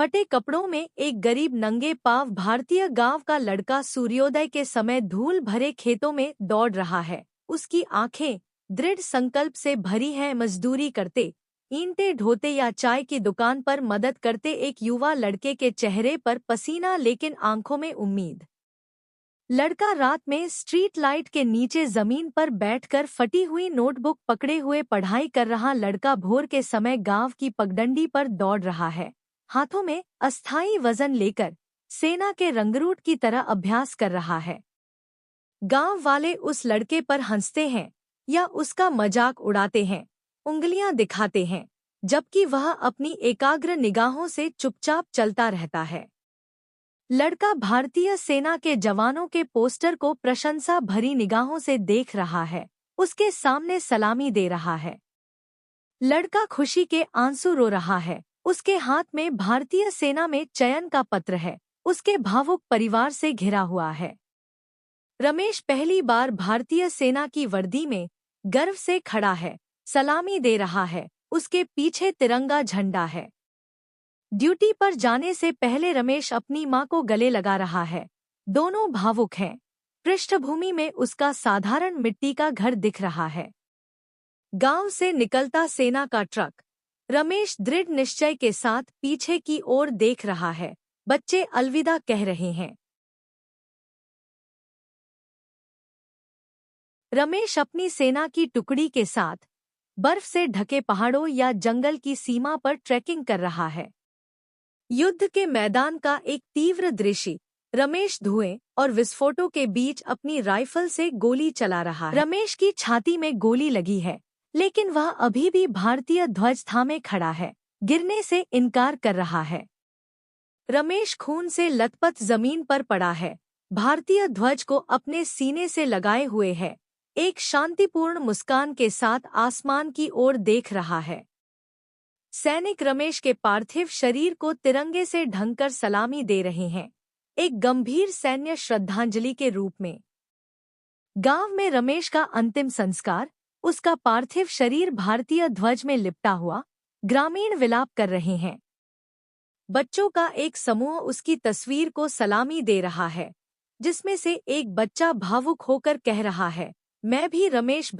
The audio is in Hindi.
फटे कपड़ों में एक गरीब नंगे पांव भारतीय गांव का लड़का सूर्योदय के समय धूल भरे खेतों में दौड़ रहा है। उसकी आंखें दृढ़ संकल्प से भरी हैं। मजदूरी करते, ईंटें ढोते या चाय की दुकान पर मदद करते एक युवा लड़के के चेहरे पर पसीना लेकिन आंखों में उम्मीद। लड़का रात में स्ट्रीट लाइट के नीचे जमीन पर बैठकर फटी हुई नोटबुक पकड़े हुए पढ़ाई कर रहा लड़का भोर के समय गांव की पगडंडी पर दौड़ रहा है, हाथों में अस्थायी वजन लेकर सेना के रंगरूट की तरह अभ्यास कर रहा है। गांव वाले उस लड़के पर हंसते हैं या उसका मजाक उड़ाते हैं, उंगलियां दिखाते हैं, जबकि वह अपनी एकाग्र निगाहों से चुपचाप चलता रहता है। लड़का भारतीय सेना के जवानों के पोस्टर को प्रशंसा भरी निगाहों से देख रहा है, उसके सामने सलामी दे रहा है। लड़का खुशी के आंसू रो रहा है। उसके हाथ में भारतीय सेना में चयन का पत्र है, उसके भावुक परिवार से घिरा हुआ है। रमेश पहली बार भारतीय सेना की वर्दी में गर्व से खड़ा है, सलामी दे रहा है, उसके पीछे तिरंगा झंडा है। ड्यूटी पर जाने से पहले रमेश अपनी मां को गले लगा रहा है। दोनों भावुक हैं। पृष्ठभूमि में उसका साधारण मिट्टी का घर दिख रहा है। गांव से निकलता सेना का ट्रक। रमेश दृढ़ निश्चय के साथ पीछे की ओर देख रहा है। बच्चे अलविदा कह रहे हैं। रमेश अपनी सेना की टुकड़ी के साथ बर्फ से ढके पहाड़ों या जंगल की सीमा पर ट्रैकिंग कर रहा है। युद्ध के मैदान का एक तीव्र दृश्य। रमेश धुएं और विस्फोटों के बीच अपनी राइफल से गोली चला रहा है। रमेश की छाती में गोली लगी है, लेकिन वह अभी भी भारतीय ध्वज थामे खड़ा है, गिरने से इनकार कर रहा है। रमेश खून से लथपथ जमीन पर पड़ा है, भारतीय ध्वज को अपने सीने से लगाए हुए है, एक शांतिपूर्ण मुस्कान के साथ आसमान की ओर देख रहा है। सैनिक रमेश के पार्थिव शरीर को तिरंगे से ढंककर सलामी दे रहे हैं, एक गंभीर सैन्य श्रद्धांजलि के रूप में। गांव में रमेश का अंतिम संस्कार, उसका पार्थिव शरीर भारतीय ध्वज में लिपटा हुआ, ग्रामीण विलाप कर रहे हैं। बच्चों का एक समूह उसकी तस्वीर को सलामी दे रहा है, जिसमें से एक बच्चा भावुक होकर कह रहा है, मैं भी रमेश